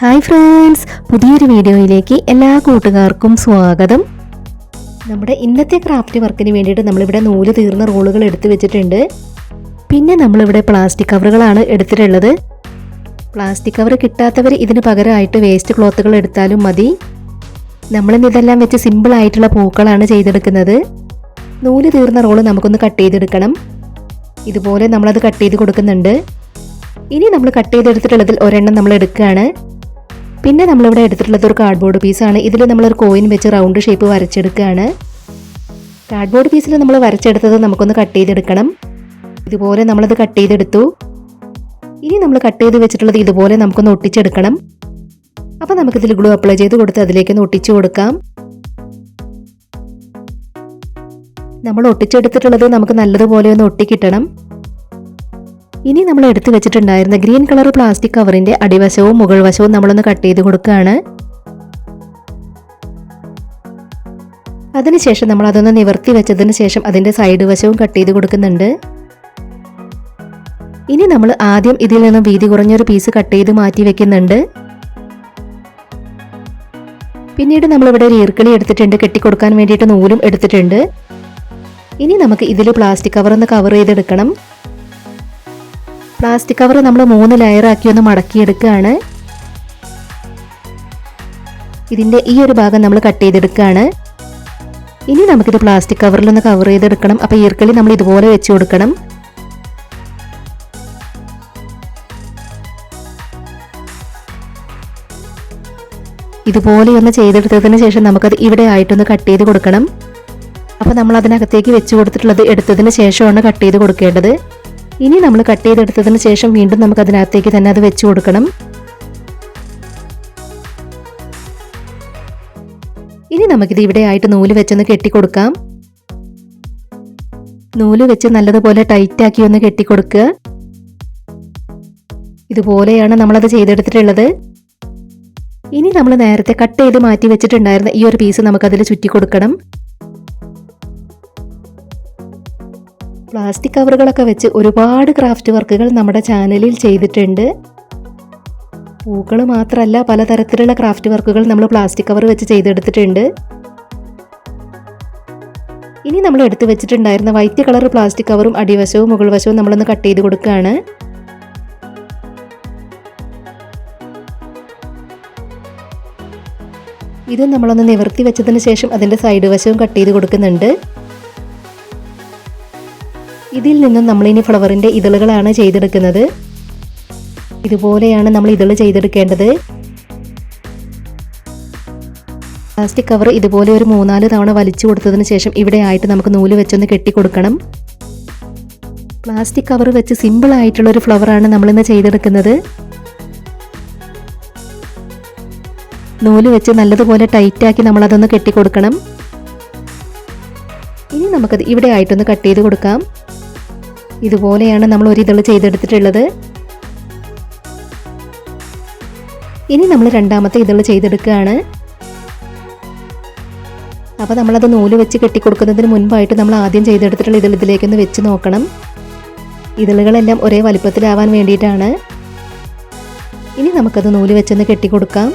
Hi friends, പുതിയൊരു വീഡിയോയിലേക്ക് എല്ലാ കൂട്ടുകാർക്കും സ്വാഗതം. നമ്മുടെ ഇന്നത്തെ ക്രാഫ്റ്റ് വർക്കിന് വേണ്ടിയിട്ട് നമ്മളിവിടെ നൂല് തീർന്ന റോളുകൾ എടുത്തു വെച്ചിട്ടുണ്ട്. പിന്നെ നമ്മളിവിടെ പ്ലാസ്റ്റിക് കവറുകളാണ് എടുത്തിട്ടുള്ളത്. പ്ലാസ്റ്റിക് കവർ കിട്ടാത്തവർ ഇതിന് പകരമായിട്ട് വേസ്റ്റ് ക്ലോത്തുകൾ എടുത്താലും മതി. നമ്മളിന്ന് ഇതെല്ലാം വെച്ച് സിമ്പിളായിട്ടുള്ള പൂക്കളാണ് ചെയ്തെടുക്കുന്നത്. നൂല് തീർന്ന റോള് നമുക്കൊന്ന് കട്ട് ചെയ്തെടുക്കണം. ഇതുപോലെ നമ്മളത് കട്ട് ചെയ്ത് കൊടുക്കുന്നുണ്ട്. ഇനി നമ്മൾ കട്ട് ചെയ്തെടുത്തിട്ടുള്ളതിൽ ഒരെണ്ണം നമ്മൾ എടുക്കുകയാണ്. പിന്നെ നമ്മളിവിടെ എടുത്തിട്ടുള്ളത് ഒരു കാർഡ്ബോർഡ് പീസാണ്. ഇതിൽ നമ്മളൊരു കോയിൻ വെച്ച് റൗണ്ട് ഷേപ്പ് വരച്ചെടുക്കുകയാണ്. കാർഡ്ബോർഡ് പീസിൽ നമ്മൾ വരച്ചെടുത്തത് നമുക്കൊന്ന് കട്ട് ചെയ്തെടുക്കണം. ഇതുപോലെ നമ്മളത് കട്ട് ചെയ്തെടുത്തു. ഇനി നമ്മൾ കട്ട് ചെയ്ത് വെച്ചിട്ടുള്ളത് ഇതുപോലെ നമുക്കൊന്ന് ഒട്ടിച്ചെടുക്കണം. അപ്പോൾ നമുക്കിതിൽ ഗ്ലൂ അപ്ലൈ ചെയ്ത് കൊടുത്ത് അതിലേക്കൊന്ന് ഒട്ടിച്ചു കൊടുക്കാം. നമ്മൾ ഒട്ടിച്ചെടുത്തിട്ടുള്ളത് നമുക്ക് നല്ലതുപോലെ ഒന്ന് ഒട്ടിക്കിട്ടണം. ഇനി നമ്മൾ എടുത്തു വെച്ചിട്ടുണ്ടായിരുന്ന ഗ്രീൻ കളർ പ്ലാസ്റ്റിക് കവറിന്റെ അടിവശവും മുകൾ വശവും നമ്മളൊന്ന് കട്ട് ചെയ്ത് കൊടുക്കുകയാണ്. അതിനുശേഷം നമ്മൾ അതൊന്ന് നിവർത്തി വെച്ചതിന് ശേഷം അതിന്റെ സൈഡ് വശവും കട്ട് ചെയ്ത് കൊടുക്കുന്നുണ്ട്. ഇനി നമ്മൾ ആദ്യം ഇതിൽ നിന്നും വീതി കുറഞ്ഞൊരു പീസ് കട്ട് ചെയ്ത് മാറ്റി വെക്കുന്നുണ്ട്. പിന്നീട് നമ്മളിവിടെ ഒരു ഈർക്കിളി എടുത്തിട്ടുണ്ട്, കെട്ടിക്കൊടുക്കാൻ വേണ്ടിയിട്ട് നൂലും എടുത്തിട്ടുണ്ട്. ഇനി നമുക്ക് ഇതിൽ പ്ലാസ്റ്റിക് കവർ ഒന്ന് കവർ ചെയ്തെടുക്കണം. പ്ലാസ്റ്റിക് കവർ നമ്മൾ 3 ലെയറാക്കി ഒന്ന് മടക്കിയെടുക്കുകയാണ്. ഇതിൻ്റെ ഈ ഒരു ഭാഗം നമ്മൾ കട്ട് ചെയ്തെടുക്കുകയാണ്. ഇനി നമുക്കിത് പ്ലാസ്റ്റിക് കവറിലൊന്ന് കവർ ചെയ്തെടുക്കണം. അപ്പോൾ ഈർക്കളി നമ്മൾ ഇതുപോലെ വെച്ച് കൊടുക്കണം. ഇതുപോലെ ഒന്ന് ചെയ്തെടുത്തതിന് ശേഷം നമുക്കത് ഇവിടെ ആയിട്ടൊന്ന് കട്ട് ചെയ്ത് കൊടുക്കണം. അപ്പോൾ നമ്മൾ അതിനകത്തേക്ക് വെച്ച് കൊടുത്തിട്ടുള്ളത് എടുത്തതിന് ശേഷമാണ് കട്ട് ചെയ്ത് കൊടുക്കേണ്ടത്. ഇനി നമ്മൾ കട്ട് ചെയ്തെടുത്തതിന് ശേഷം വീണ്ടും നമുക്ക് അതിനകത്തേക്ക് തന്നെ അത് വെച്ച് കൊടുക്കണം. ഇനി നമുക്കിത് ഇവിടെ ആയിട്ട് നൂല് വെച്ചൊന്ന് കെട്ടിക്കൊടുക്കാം. നൂല് വെച്ച് നല്ലതുപോലെ ടൈറ്റാക്കി ഒന്ന് കെട്ടിക്കൊടുക്കുക. ഇതുപോലെയാണ് നമ്മളത് ചെയ്തെടുത്തിട്ടുള്ളത്. ഇനി നമ്മൾ നേരത്തെ കട്ട് ചെയ്ത് മാറ്റി വെച്ചിട്ടുണ്ടായിരുന്ന ഈ ഒരു പീസ് നമുക്കതിൽ ചുറ്റി കൊടുക്കണം. പ്ലാസ്റ്റിക് കവറുകളൊക്കെ വെച്ച് ഒരുപാട് ക്രാഫ്റ്റ് വർക്കുകൾ നമ്മുടെ ചാനലിൽ ചെയ്തിട്ടുണ്ട്. പൂക്കൾ മാത്രമല്ല, പലതരത്തിലുള്ള ക്രാഫ്റ്റ് വർക്കുകൾ നമ്മൾ പ്ലാസ്റ്റിക് കവർ വെച്ച് ചെയ്തെടുത്തിട്ടുണ്ട്. ഇനി നമ്മൾ എടുത്തു വെച്ചിട്ടുണ്ടായിരുന്ന വൈറ്റ് കളർ പ്ലാസ്റ്റിക് കവറും അടിവശവും മുകൾ വശവും നമ്മളൊന്ന് കട്ട് ചെയ്ത് കൊടുക്കുകയാണ്. ഇത് നമ്മളൊന്ന് നിവർത്തി വെച്ചതിന് ശേഷം അതിൻ്റെ സൈഡ് വശവും കട്ട് ചെയ്ത് കൊടുക്കുന്നുണ്ട്. ഇതിൽ നിന്നും നമ്മളിനി ഫ്ലവറിൻ്റെ ഇതളുകളാണ് ചെയ്തെടുക്കുന്നത്. ഇതുപോലെയാണ് നമ്മൾ ഇതള് ചെയ്തെടുക്കേണ്ടത്. പ്ലാസ്റ്റിക് കവർ ഇതുപോലെ ഒരു 3-4 തവണ വലിച്ചു കൊടുത്തതിന് ശേഷം ഇവിടെ ആയിട്ട് നമുക്ക് നൂല് വെച്ചൊന്ന് കെട്ടിക്കൊടുക്കണം. പ്ലാസ്റ്റിക് കവർ വെച്ച് സിമ്പിൾ ആയിട്ടുള്ളൊരു ഫ്ലവറാണ് നമ്മളിന്ന് ചെയ്തെടുക്കുന്നത്. നൂല് വെച്ച് നല്ലതുപോലെ ടൈറ്റാക്കി നമ്മളതൊന്ന് കെട്ടിക്കൊടുക്കണം. ഇനി നമുക്കത് ഇവിടെ ആയിട്ടൊന്ന് കട്ട് ചെയ്ത് കൊടുക്കാം. ഇതുപോലെയാണ് നമ്മൾ ഒരു ഇതള് ചെയ്തെടുത്തിട്ടുള്ളത്. ഇനി നമ്മൾ രണ്ടാമത്തെ ഇതള് ചെയ്തെടുക്കുകയാണ്. അപ്പോൾ നമ്മളത് നൂല് വെച്ച് കെട്ടിക്കൊടുക്കുന്നതിന് മുൻപായിട്ട് നമ്മൾ ആദ്യം ചെയ്തെടുത്തിട്ടുള്ള ഇതിലേക്കൊന്ന് വെച്ച് നോക്കണം. ഇതളുകളെല്ലാം ഒരേ വലിപ്പത്തിലാവാൻ വേണ്ടിയിട്ടാണ്. ഇനി നമുക്കത് നൂല് വെച്ചൊന്ന് കെട്ടിക്കൊടുക്കാം.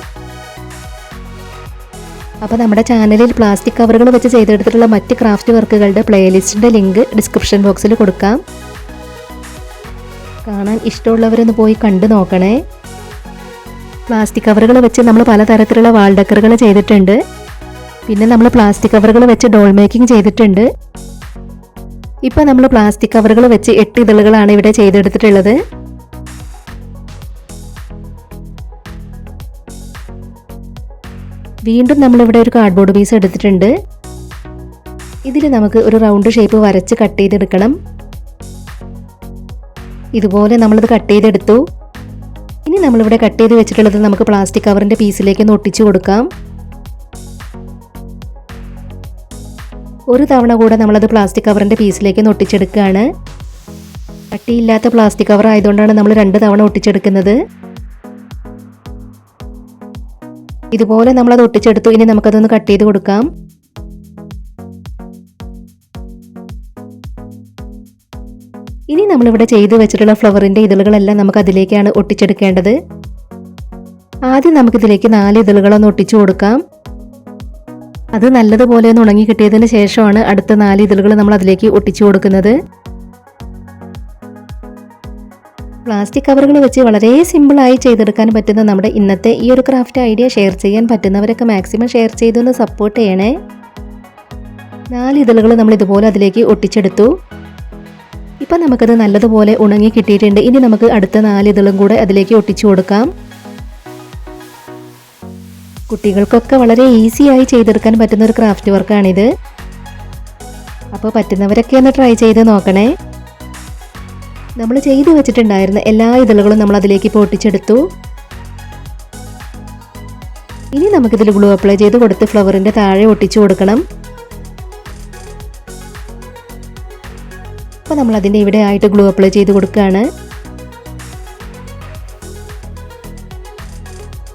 അപ്പോൾ നമ്മുടെ ചാനലിൽ പ്ലാസ്റ്റിക് കവറുകൾ വെച്ച് ചെയ്തെടുത്തിട്ടുള്ള മറ്റ് ക്രാഫ്റ്റ് വർക്കുകളുടെ പ്ലേലിസ്റ്റിൻ്റെ ലിങ്ക് ഡിസ്ക്രിപ്ഷൻ ബോക്സിൽ കൊടുക്കാം. കാണാൻ ഇഷ്ടമുള്ളവരൊന്ന് പോയി കണ്ടു നോക്കണേ. പ്ലാസ്റ്റിക് കവറുകൾ വെച്ച് നമ്മൾ പലതരത്തിലുള്ള വാൾ ഡെക്കറുകൾ ചെയ്തിട്ടുണ്ട്. പിന്നെ നമ്മൾ പ്ലാസ്റ്റിക് കവറുകൾ വെച്ച് ഡോൾ മേക്കിംഗ് ചെയ്തിട്ടുണ്ട്. ഇപ്പോൾ നമ്മൾ പ്ലാസ്റ്റിക് കവറുകൾ വെച്ച് 8 ഇതളുകളാണ് ഇവിടെ ചെയ്തെടുത്തിട്ടുള്ളത്. വീണ്ടും നമ്മളിവിടെ ഒരു കാർഡ്ബോർഡ് പീസ് എടുത്തിട്ടുണ്ട്. ഇതിൽ നമുക്ക് ഒരു റൗണ്ട് ഷേപ്പ് വരച്ച് കട്ട് ചെയ്തെടുക്കണം. ഇതുപോലെ നമ്മളത് കട്ട് ചെയ്തെടുത്തു. ഇനി നമ്മളിവിടെ കട്ട് ചെയ്ത് വെച്ചിട്ടുള്ളത് നമുക്ക് പ്ലാസ്റ്റിക് കവറിൻ്റെ പീസിലേക്ക് ഒന്ന് ഒട്ടിച്ചു കൊടുക്കാം. ഒരു തവണ കൂടെ നമ്മളത് പ്ലാസ്റ്റിക് കവറിൻ്റെ പീസിലേക്ക് ഒന്ന് ഒട്ടിച്ചെടുക്കുകയാണ്. കട്ടിയില്ലാത്ത പ്ലാസ്റ്റിക് കവർ ആയതുകൊണ്ടാണ് നമ്മൾ 2 തവണ ഒട്ടിച്ചെടുക്കുന്നത്. ഇതുപോലെ നമ്മളത് ഒട്ടിച്ചെടുത്തു. ഇനി നമുക്കതൊന്ന് കട്ട് ചെയ്ത് കൊടുക്കാം. ഇനി നമ്മളിവിടെ ചെയ്ത് വെച്ചിട്ടുള്ള ഫ്ലവറിൻ്റെ ഇതളുകളെല്ലാം നമുക്ക് അതിലേക്കാണ് ഒട്ടിച്ചെടുക്കേണ്ടത്. ആദ്യം നമുക്കിതിലേക്ക് 4 ഇതളുകളൊന്ന് ഒട്ടിച്ചു കൊടുക്കാം. അത് നല്ലതുപോലെ ഒന്ന് ഉണങ്ങി കിട്ടിയതിന് ശേഷമാണ് അടുത്ത 4 ഇതളുകൾ നമ്മൾ അതിലേക്ക് ഒട്ടിച്ചു കൊടുക്കുന്നത്. പ്ലാസ്റ്റിക് കവറുകൾ വെച്ച് വളരെ സിമ്പിളായി ചെയ്തെടുക്കാൻ പറ്റുന്ന നമ്മുടെ ഇന്നത്തെ ഈ ഒരു ക്രാഫ്റ്റ് ഐഡിയ ഷെയർ ചെയ്യാൻ പറ്റുന്നവരൊക്കെ മാക്സിമം ഷെയർ ചെയ്തൊന്ന് സപ്പോർട്ട് ചെയ്യണേ. 4 ഇതളുകൾ നമ്മൾ ഇതുപോലെ അതിലേക്ക് ഒട്ടിച്ചെടുത്തു. ഇപ്പം നമുക്കത് നല്ലതുപോലെ ഉണങ്ങി കിട്ടിയിട്ടുണ്ട്. ഇനി നമുക്ക് അടുത്ത 4 ഇതളും കൂടെ അതിലേക്ക് ഒട്ടിച്ചു കൊടുക്കാം. കുട്ടികൾക്കൊക്കെ വളരെ ഈസിയായി ചെയ്തെടുക്കാൻ പറ്റുന്ന ഒരു ക്രാഫ്റ്റ് വർക്കാണിത്. അപ്പോൾ പറ്റുന്നവരൊക്കെ ഒന്ന് ട്രൈ ചെയ്ത് നോക്കണേ. നമ്മൾ ചെയ്തു വെച്ചിട്ടുണ്ടായിരുന്ന എല്ലാ ഇതളുകളും നമ്മൾ അതിലേക്ക് ഇപ്പോൾ ഒട്ടിച്ചെടുത്തു. ഇനി നമുക്കിതിൽ ഗ്ലൂ അപ്ലൈ ചെയ്ത് കൊടുത്ത് ഫ്ലവറിൻ്റെ താഴെ ഒട്ടിച്ചു കൊടുക്കണം. അപ്പോൾ നമ്മൾ അതിൻ്റെ ഇവിടെ ആയിട്ട് ഗ്ലൂ അപ്ലൈ ചെയ്ത് കൊടുക്കുകയാണ്.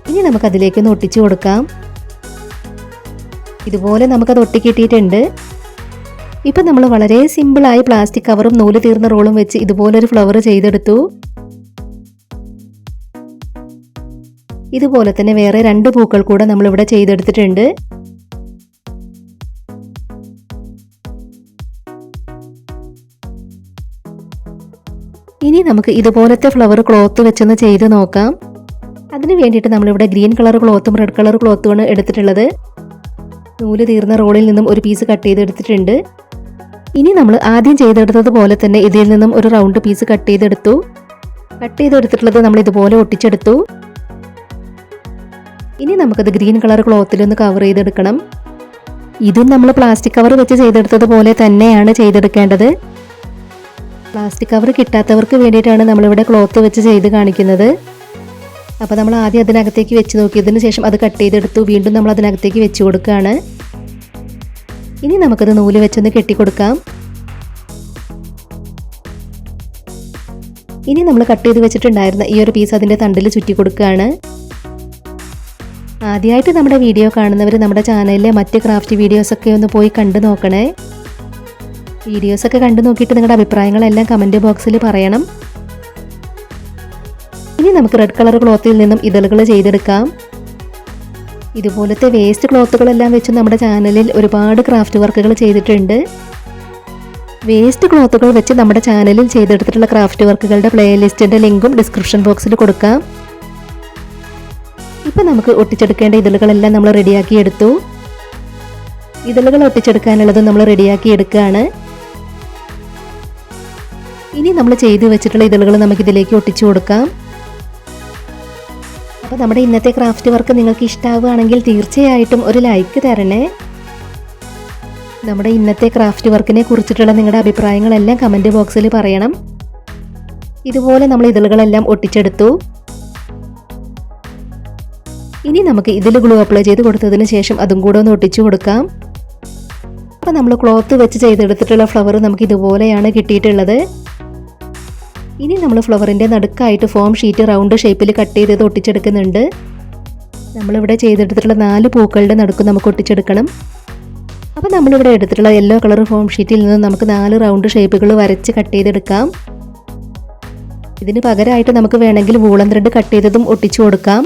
ഇനി നമുക്കതിലേക്കൊന്ന് ഒട്ടിച്ചു കൊടുക്കാം. ഇതുപോലെ നമുക്കത് ഒട്ടിക്കിട്ടിയിട്ടുണ്ട്. ഇപ്പം നമ്മൾ വളരെ സിമ്പിളായി പ്ലാസ്റ്റിക് കവറും നൂല് തീർന്ന റോളും വെച്ച് ഇതുപോലൊരു ഫ്ലവർ ചെയ്തെടുത്തു. ഇതുപോലെ തന്നെ വേറെ 2 പൂക്കൾ കൂടെ നമ്മളിവിടെ ചെയ്തെടുത്തിട്ടുണ്ട്. ഇനി നമുക്ക് ഇതുപോലത്തെ ഫ്ലവർ ക്ലോത്ത് വെച്ചൊന്ന് ചെയ്ത് നോക്കാം. അതിന് വേണ്ടിയിട്ട് നമ്മളിവിടെ ഗ്രീൻ കളർ ക്ലോത്തും റെഡ് കളർ ക്ലോത്തുമാണ് എടുത്തിട്ടുള്ളത്. നൂല് തീർന്ന റോളിൽ നിന്നും ഒരു പീസ് കട്ട് ചെയ്തെടുത്തിട്ടുണ്ട്. ഇനി നമ്മൾ ആദ്യം ചെയ്തെടുത്തത് പോലെ തന്നെ ഇതിൽ നിന്നും ഒരു റൗണ്ട് പീസ് കട്ട് ചെയ്തെടുത്തിട്ടുള്ളത് നമ്മൾ ഇതുപോലെ ഒട്ടിച്ചെടുത്തു. ഇനി നമുക്കത് ഗ്രീൻ കളർ ക്ലോത്തിലൊന്ന് കവർ ചെയ്തെടുക്കണം. ഇതും നമ്മൾ പ്ലാസ്റ്റിക് കവർ വെച്ച് ചെയ്തെടുത്തത് പോലെ തന്നെയാണ് ചെയ്തെടുക്കേണ്ടത്. പ്ലാസ്റ്റിക് കവർ കിട്ടാത്തവർക്ക് വേണ്ടിയിട്ടാണ് നമ്മളിവിടെ ക്ലോത്ത് വെച്ച് ചെയ്ത് കാണിക്കുന്നത്. അപ്പോൾ നമ്മൾ ആദ്യം അതിനകത്തേക്ക് വെച്ച് നോക്കിയതിന് ശേഷം അത് കട്ട് ചെയ്തെടുത്തു. വീണ്ടും നമ്മൾ അതിനകത്തേക്ക് വെച്ച് കൊടുക്കുകയാണ്. ഇനി നമുക്കത് നൂല് വെച്ചൊന്ന് കെട്ടിക്കൊടുക്കാം. ഇനി നമ്മൾ കട്ട് ചെയ്ത് വെച്ചിട്ടുണ്ടായിരുന്ന ഈ ഒരു പീസ് അതിൻ്റെ തണ്ടിൽ ചുറ്റി കൊടുക്കുകയാണ്. ആദ്യമായിട്ട് നമ്മുടെ വീഡിയോ കാണുന്നവർ നമ്മുടെ ചാനലിലെ മറ്റ് ക്രാഫ്റ്റ് വീഡിയോസൊക്കെ ഒന്ന് പോയി കണ്ടു നോക്കണേ. വീഡിയോസൊക്കെ കണ്ടു നോക്കിയിട്ട് നിങ്ങളുടെ അഭിപ്രായങ്ങളെല്ലാം കമൻറ്റ് ബോക്സിൽ പറയണം. ഇനി നമുക്ക് റെഡ് കളർ ക്ലോത്തിൽ നിന്നും ഇതളുകൾ ചെയ്തെടുക്കാം. ഇതുപോലത്തെ വേസ്റ്റ് ക്ലോത്തുകളെല്ലാം വെച്ച് നമ്മുടെ ചാനലിൽ ഒരുപാട് ക്രാഫ്റ്റ് വർക്കുകൾ ചെയ്തിട്ടുണ്ട്. വേസ്റ്റ് ക്ലോത്തുകൾ വെച്ച് നമ്മുടെ ചാനലിൽ ചെയ്തെടുത്തിട്ടുള്ള ക്രാഫ്റ്റ് വർക്കുകളുടെ പ്ലേലിസ്റ്റിൻ്റെ ലിങ്കും ഡിസ്ക്രിപ്ഷൻ ബോക്സിൽ കൊടുക്കാം. ഇപ്പം നമുക്ക് ഒട്ടിച്ചെടുക്കേണ്ട ഇതളുകളെല്ലാം നമ്മൾ റെഡിയാക്കി എടുത്തു. ഇതളുകൾ ഒട്ടിച്ചെടുക്കാനുള്ളത് നമ്മൾ റെഡിയാക്കി എടുക്കുകയാണ്. ഇനി നമ്മൾ ചെയ്തു വെച്ചിട്ടുള്ള ഇതളുകൾ നമുക്കിതിലേക്ക് ഒട്ടിച്ചു കൊടുക്കാം. അപ്പോൾ നമ്മുടെ ഇന്നത്തെ ക്രാഫ്റ്റ് വർക്ക് നിങ്ങൾക്ക് ഇഷ്ടമാവുകയാണെങ്കിൽ തീർച്ചയായിട്ടും ഒരു ലൈക്ക് തരണേ. നമ്മുടെ ഇന്നത്തെ ക്രാഫ്റ്റ് വർക്കിനെ കുറിച്ചിട്ടുള്ള നിങ്ങളുടെ അഭിപ്രായങ്ങളെല്ലാം കമൻറ്റ് ബോക്സിൽ പറയണം. ഇതുപോലെ നമ്മൾ ഇതളുകളെല്ലാം ഒട്ടിച്ചെടുത്തു. ഇനി നമുക്ക് ഇതിൽ ഗ്ലൂ അപ്ലൈ ചെയ്ത് കൊടുത്തതിന് ശേഷം അതും കൂടെ ഒന്ന് ഒട്ടിച്ചു കൊടുക്കാം. അപ്പോൾ നമ്മൾ ക്ലോത്ത് വെച്ച് ചെയ്തെടുത്തിട്ടുള്ള ഫ്ലവർ നമുക്ക് ഇതുപോലെയാണ് കിട്ടിയിട്ടുള്ളത്. ഇനി നമ്മൾ ഫ്ലവറിൻ്റെ നടുക്കായിട്ട് ഫോം ഷീറ്റ് റൗണ്ട് ഷേപ്പിൽ കട്ട് ചെയ്ത് ഒട്ടിച്ചെടുക്കുന്നുണ്ട്. നമ്മളിവിടെ ചെയ്തെടുത്തിട്ടുള്ള 4 പൂക്കളുടെ നടുക്ക് നമുക്ക് ഒട്ടിച്ചെടുക്കണം. അപ്പോൾ നമ്മളിവിടെ എടുത്തിട്ടുള്ള യെല്ലോ കളർ ഫോം ഷീറ്റിൽ നിന്ന് നമുക്ക് 4 റൗണ്ട് ഷേപ്പുകൾ വരച്ച് കട്ട് ചെയ്തെടുക്കാം. ഇതിന് പകരമായിട്ട് നമുക്ക് വേണമെങ്കിൽ വൂളൻ ത്രെഡ് കട്ട് ചെയ്തതും ഒട്ടിച്ചു കൊടുക്കാം.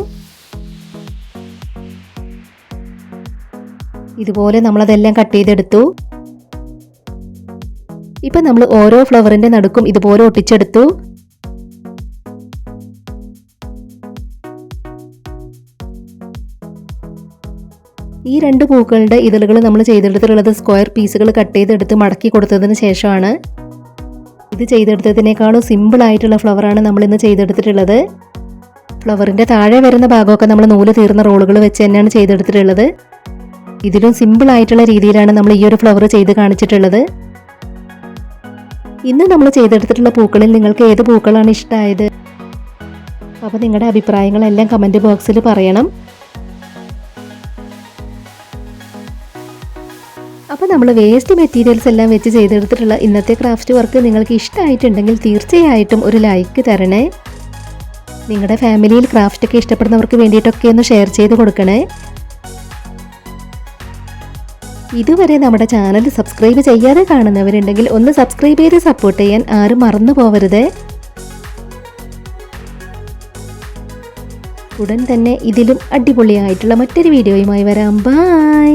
ഇതുപോലെ നമ്മളതെല്ലാം കട്ട് ചെയ്തെടുത്തു. ഇപ്പം നമ്മൾ ഓരോ ഫ്ലവറിൻ്റെ നടുക്കും ഇതുപോലെ ഒട്ടിച്ചെടുത്തു. ഈ 2 പൂക്കളുടെ ഇതളുകൾ നമ്മൾ ചെയ്തെടുത്തിട്ടുള്ളത് സ്ക്വയർ പീസുകൾ കട്ട് ചെയ്തെടുത്ത് മടക്കി കൊടുത്തതിന് ശേഷമാണ്. ഇത് ചെയ്തെടുത്തതിനേക്കാളും സിമ്പിളായിട്ടുള്ള ഫ്ലവറാണ് നമ്മളിന്ന് ചെയ്തെടുത്തിട്ടുള്ളത്. ഫ്ലവറിൻ്റെ താഴെ വരുന്ന ഭാഗമൊക്കെ നമ്മൾ നൂല് തീർന്ന റോളുകൾ വെച്ച് തന്നെയാണ് ചെയ്തെടുത്തിട്ടുള്ളത്. ഇതിലും സിമ്പിളായിട്ടുള്ള രീതിയിലാണ് നമ്മൾ ഈ ഒരു ഫ്ലവർ ചെയ്ത് കാണിച്ചിട്ടുള്ളത്. ഇന്ന് നമ്മൾ ചെയ്തെടുത്തിട്ടുള്ള പൂക്കളിൽ നിങ്ങൾക്ക് ഏത് പൂക്കളാണ് ഇഷ്ടമായത്? അപ്പോൾ നിങ്ങളുടെ അഭിപ്രായങ്ങളെല്ലാം കമൻറ്റ് ബോക്സിൽ പറയണം. അപ്പോൾ നമ്മൾ വേസ്റ്റ് മെറ്റീരിയൽസ് എല്ലാം വെച്ച് ചെയ്തെടുത്തിട്ടുള്ള ഇന്നത്തെ ക്രാഫ്റ്റ് വർക്ക് നിങ്ങൾക്ക് ഇഷ്ടമായിട്ടുണ്ടെങ്കിൽ തീർച്ചയായിട്ടും ഒരു ലൈക്ക് തരണേ. നിങ്ങളുടെ ഫാമിലിയിൽ ക്രാഫ്റ്റൊക്കെ ഇഷ്ടപ്പെടുന്നവർക്ക് വേണ്ടിയിട്ടൊക്കെ ഒന്ന് ഷെയർ ചെയ്ത് കൊടുക്കണേ. ഇതുവരെ നമ്മുടെ ചാനൽ സബ്സ്ക്രൈബ് ചെയ്യാതെ കാണുന്നവരുണ്ടെങ്കിൽ ഒന്ന് സബ്സ്ക്രൈബ് ചെയ്ത് സപ്പോർട്ട് ചെയ്യാൻ ആരും മറന്നു പോവരുത്. ഉടൻ തന്നെ ഇതിലും അടിപൊളിയായിട്ടുള്ള മറ്റൊരു വീഡിയോയുമായി വരാം. ബൈ.